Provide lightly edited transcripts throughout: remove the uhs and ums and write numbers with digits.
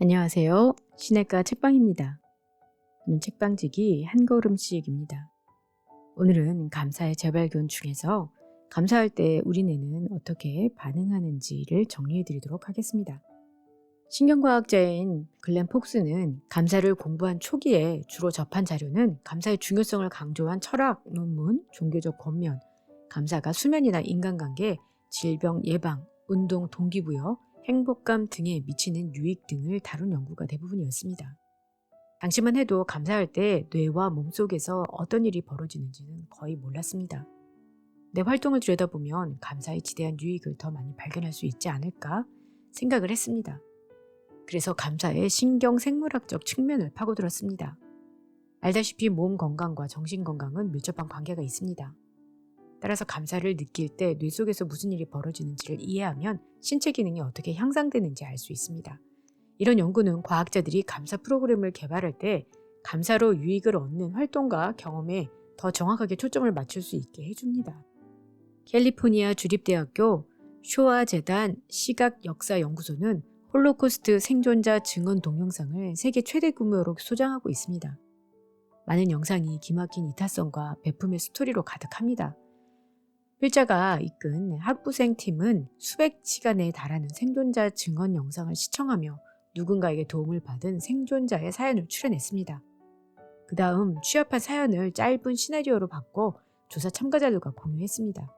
안녕하세요. 시내가 책방입니다. 저는 책방지기 한 걸음씩입니다. 오늘은 감사의 재발견 중에서 감사할 때 우리 뇌는 어떻게 반응하는지를 정리해 드리도록 하겠습니다. 신경과학자인 글렌 폭스는 감사를 공부한 초기에 주로 접한 자료는 감사의 중요성을 강조한 철학, 논문, 종교적 권면, 감사가 수면이나 인간관계, 질병 예방, 운동 동기부여, 행복감 등에 미치는 유익 등을 다룬 연구가 대부분이었습니다. 당시만 해도 감사할 때 뇌와 몸속에서 어떤 일이 벌어지는지는 거의 몰랐습니다. 내 활동을 들여다보면 감사에 지대한 유익을 더 많이 발견할 수 있지 않을까 생각을 했습니다. 그래서 감사의 신경생물학적 측면을 파고들었습니다. 알다시피 몸 건강과 정신 건강은 밀접한 관계가 있습니다. 따라서 감사를 느낄 때 뇌 속에서 무슨 일이 벌어지는지를 이해하면 신체 기능이 어떻게 향상되는지 알 수 있습니다. 이런 연구는 과학자들이 감사 프로그램을 개발할 때 감사로 유익을 얻는 활동과 경험에 더 정확하게 초점을 맞출 수 있게 해줍니다. 캘리포니아 주립대학교 쇼아 재단 시각역사연구소는 홀로코스트 생존자 증언 동영상을 세계 최대 규모로 소장하고 있습니다. 많은 영상이 기막힌 이타성과 베품의 스토리로 가득합니다. 필자가 이끈 학부생 팀은 수백 시간에 달하는 생존자 증언 영상을 시청하며 누군가에게 도움을 받은 생존자의 사연을 추려냈습니다. 그 다음 취합한 사연을 짧은 시나리오로 바꿔 조사 참가자들과 공유했습니다.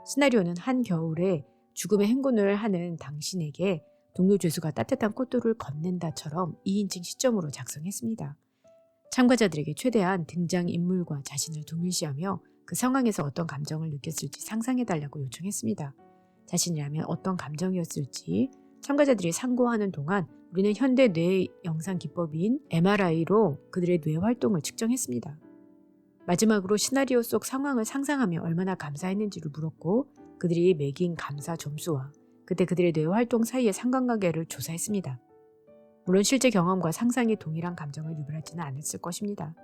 시나리오는 한겨울에 죽음의 행군을 하는 당신에게 동료 죄수가 따뜻한 꽃돌을 건넨다처럼 2인칭 시점으로 작성했습니다. 참가자들에게 최대한 등장인물과 자신을 동일시하며 그 상황에서 어떤 감정을 느꼈을지 상상해달라고 요청했습니다. 자신이라면 어떤 감정이었을지 참가자들이 상고하는 동안 우리는 현대 뇌 영상 기법인 MRI로 그들의 뇌 활동을 측정했습니다. 마지막으로 시나리오 속 상황을 상상하며 얼마나 감사했는지를 물었고 그들이 매긴 감사 점수와 그때 그들의 뇌 활동 사이의 상관관계를 조사했습니다. 물론 실제 경험과 상상이 동일한 감정을 유발하지는 않았을 것입니다.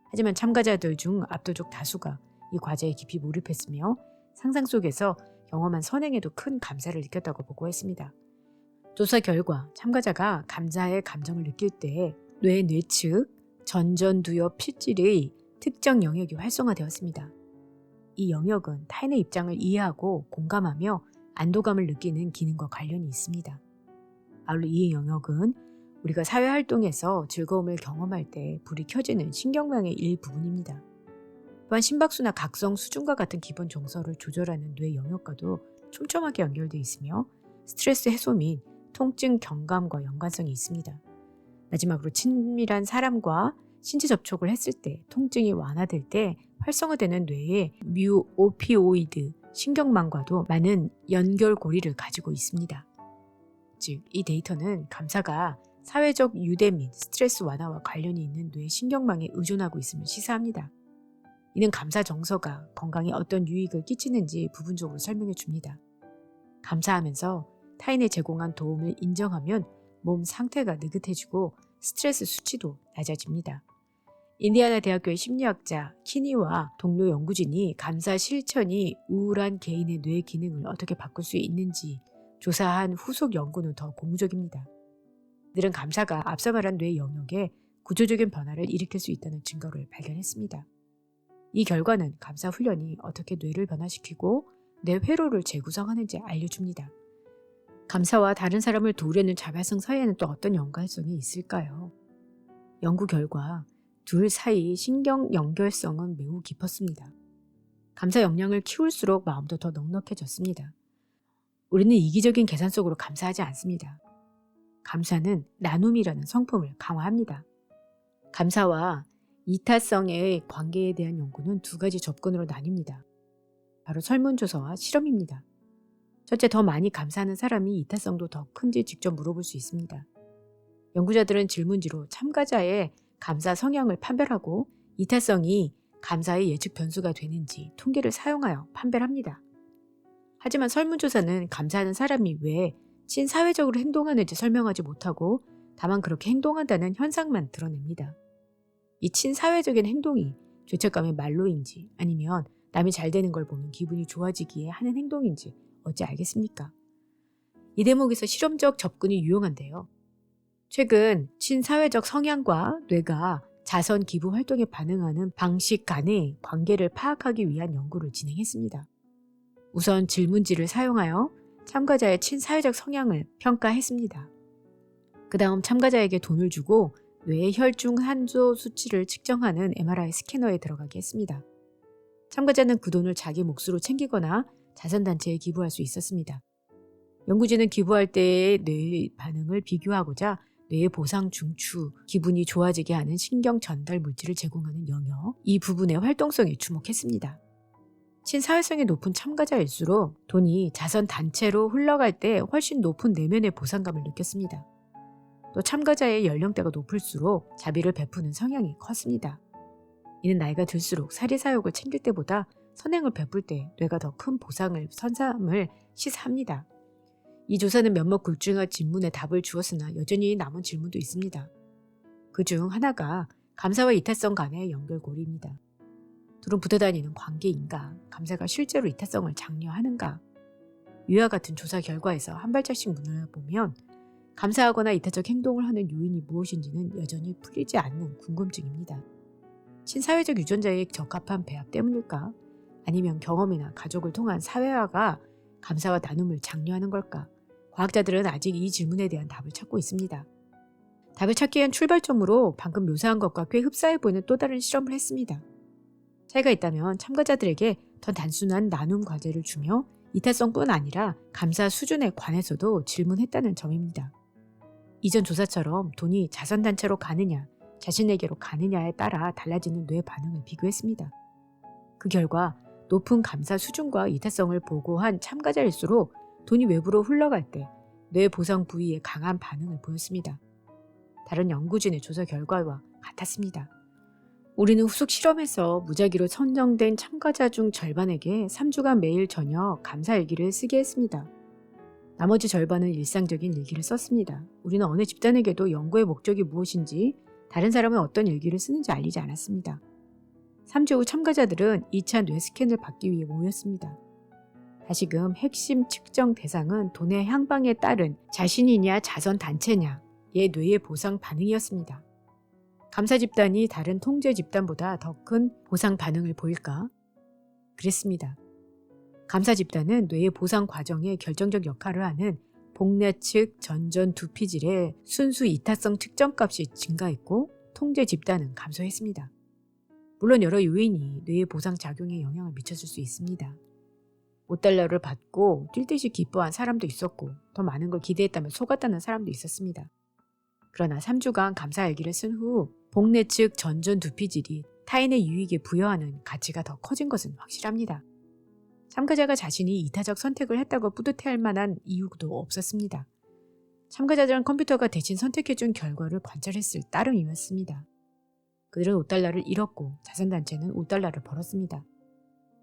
하지만 참가자들 중 압도적 다수가 이 과제에 깊이 몰입했으며 상상 속에서 경험한 선행에도 큰 감사를 느꼈다고 보고했습니다. 조사 결과 참가자가 감사의 감정을 느낄 때 뇌 뇌측 전전두엽 필질의 특정 영역이 활성화되었습니다. 이 영역은 타인의 입장을 이해하고 공감하며 안도감을 느끼는 기능과 관련이 있습니다. 아울러 이 영역은 우리가 사회활동에서 즐거움을 경험할 때 불이 켜지는 신경망의 일부분입니다. 또한 심박수나 각성 수준과 같은 기본 정서를 조절하는 뇌 영역과도 촘촘하게 연결되어 있으며 스트레스 해소 및 통증 경감과 연관성이 있습니다. 마지막으로 친밀한 사람과 신체 접촉을 했을 때 통증이 완화될 때 활성화되는 뇌의 뮤오피오이드 신경망과도 많은 연결고리를 가지고 있습니다. 즉, 이 데이터는 감사가 사회적 유대 및 스트레스 완화와 관련이 있는 뇌 신경망에 의존하고 있음을 시사합니다. 이는 감사 정서가 건강에 어떤 유익을 끼치는지 부분적으로 설명해 줍니다. 감사하면서 타인에 제공한 도움을 인정하면 몸 상태가 느긋해지고 스트레스 수치도 낮아집니다. 인디아나 대학교의 심리학자 키니와 동료 연구진이 감사 실천이 우울한 개인의 뇌 기능을 어떻게 바꿀 수 있는지 조사한 후속 연구는 더 고무적입니다. 이들은 감사가 앞서 말한 뇌 영역에 구조적인 변화를 일으킬 수 있다는 증거를 발견했습니다. 이 결과는 감사 훈련이 어떻게 뇌를 변화시키고 뇌 회로를 재구성하는지 알려줍니다. 감사와 다른 사람을 도우려는 자발성 사이에는 또 어떤 연관성이 있을까요? 연구 결과 둘 사이 신경 연결성은 매우 깊었습니다. 감사 역량을 키울수록 마음도 더 넉넉해졌습니다. 우리는 이기적인 계산 속으로 감사하지 않습니다. 감사는 나눔이라는 성품을 강화합니다. 감사와 이타성의 관계에 대한 연구는 두 가지 접근으로 나뉩니다. 바로 설문조사와 실험입니다. 첫째, 더 많이 감사하는 사람이 이타성도 더 큰지 직접 물어볼 수 있습니다. 연구자들은 질문지로 참가자의 감사 성향을 판별하고 이타성이 감사의 예측 변수가 되는지 통계를 사용하여 판별합니다. 하지만 설문조사는 감사하는 사람이 왜 친사회적으로 행동하는지 설명하지 못하고 다만 그렇게 행동한다는 현상만 드러냅니다. 이 친사회적인 행동이 죄책감의 말로인지 아니면 남이 잘 되는 걸 보면 기분이 좋아지기에 하는 행동인지 어찌 알겠습니까? 이 대목에서 실험적 접근이 유용한데요. 최근 친사회적 성향과 뇌가 자선 기부 활동에 반응하는 방식 간의 관계를 파악하기 위한 연구를 진행했습니다. 우선 질문지를 사용하여 참가자의 친사회적 성향을 평가했습니다. 그 다음 참가자에게 돈을 주고 뇌의 혈중 산소 수치를 측정하는 MRI 스캐너에 들어가게 했습니다. 참가자는 그 돈을 자기 몫으로 챙기거나 자선단체에 기부할 수 있었습니다. 연구진은 기부할 때의 뇌의 반응을 비교하고자 뇌의 보상 중추, 기분이 좋아지게 하는 신경 전달 물질을 제공하는 영역, 이 부분의 활동성에 주목했습니다. 친사회성이 높은 참가자일수록 돈이 자선단체로 흘러갈 때 훨씬 높은 내면의 보상감을 느꼈습니다. 또 참가자의 연령대가 높을수록 자비를 베푸는 성향이 컸습니다. 이는 나이가 들수록 사리사욕을 챙길 때보다 선행을 베풀 때 뇌가 더 큰 보상을 선사함을 시사합니다. 이 조사는 몇몇 굴중한 질문에 답을 주었으나 여전히 남은 질문도 있습니다. 그중 하나가 감사와 이타성 간의 연결고리입니다. 둘은 붙어다니는 관계인가? 감사가 실제로 이타성을 장려하는가? 위와 같은 조사 결과에서 한 발짝씩 물어보면 감사하거나 이타적 행동을 하는 요인이 무엇인지는 여전히 풀리지 않는 궁금증입니다. 친사회적 유전자의 적합한 배합 때문일까? 아니면 경험이나 가족을 통한 사회화가 감사와 나눔을 장려하는 걸까? 과학자들은 아직 이 질문에 대한 답을 찾고 있습니다. 답을 찾기 위한 출발점으로 방금 묘사한 것과 꽤 흡사해 보이는 또 다른 실험을 했습니다. 차이가 있다면 참가자들에게 더 단순한 나눔 과제를 주며 이타성뿐 아니라 감사 수준에 관해서도 질문했다는 점입니다. 이전 조사처럼 돈이 자선단체로 가느냐, 자신에게로 가느냐에 따라 달라지는 뇌 반응을 비교했습니다. 그 결과 높은 감사 수준과 이타성을 보고한 참가자일수록 돈이 외부로 흘러갈 때 뇌 보상 부위에 강한 반응을 보였습니다. 다른 연구진의 조사 결과와 같았습니다. 우리는 후속 실험에서 무작위로 선정된 참가자 중 절반에게 3주간 매일 저녁 감사 일기를 쓰게 했습니다. 나머지 절반은 일상적인 일기를 썼습니다. 우리는 어느 집단에게도 연구의 목적이 무엇인지, 다른 사람은 어떤 일기를 쓰는지 알리지 않았습니다. 3주 후 참가자들은 2차 뇌 스캔을 받기 위해 모였습니다. 다시금 핵심 측정 대상은 돈의 향방에 따른 자신이냐 자선단체냐의 뇌의 보상 반응이었습니다. 감사 집단이 다른 통제 집단보다 더 큰 보상 반응을 보일까? 그랬습니다. 감사 집단은 뇌의 보상 과정에 결정적 역할을 하는 복내 측 전전 두피질의 순수 이타성 측정값이 증가했고 통제 집단은 감소했습니다. 물론 여러 요인이 뇌의 보상 작용에 영향을 미쳤을 수 있습니다. $5를 받고 뛸 듯이 기뻐한 사람도 있었고 더 많은 걸 기대했다면 속았다는 사람도 있었습니다. 그러나 3주간 감사 일기를 쓴 후 복내 측 전전 두피질이 타인의 유익에 부여하는 가치가 더 커진 것은 확실합니다. 참가자가 자신이 이타적 선택을 했다고 뿌듯해할 만한 이유도 없었습니다. 참가자들은 컴퓨터가 대신 선택해준 결과를 관찰했을 따름이었습니다. 그들은 $5를 잃었고 자선단체는 $5를 벌었습니다.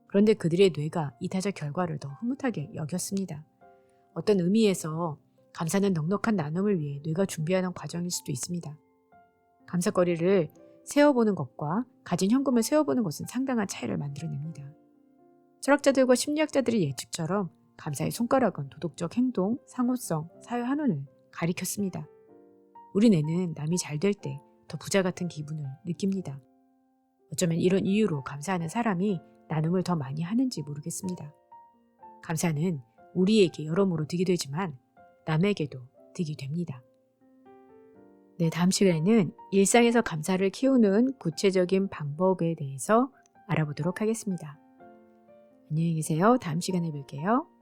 그런데 그들의 뇌가 이타적 결과를 더 흐뭇하게 여겼습니다. 어떤 의미에서 감사는 넉넉한 나눔을 위해 뇌가 준비하는 과정일 수도 있습니다. 감사거리를 세어보는 것과 가진 현금을 세어보는 것은 상당한 차이를 만들어냅니다. 철학자들과 심리학자들의 예측처럼 감사의 손가락은 도덕적 행동, 상호성, 사회 환원을 가리켰습니다. 우리 뇌는 남이 잘 될 때 더 부자 같은 기분을 느낍니다. 어쩌면 이런 이유로 감사하는 사람이 나눔을 더 많이 하는지 모르겠습니다. 감사는 우리에게 여러모로 득이 되지만 남에게도 득이 됩니다. 네, 다음 시간에는 일상에서 감사를 키우는 구체적인 방법에 대해서 알아보도록 하겠습니다. 안녕히 계세요. 다음 시간에 뵐게요.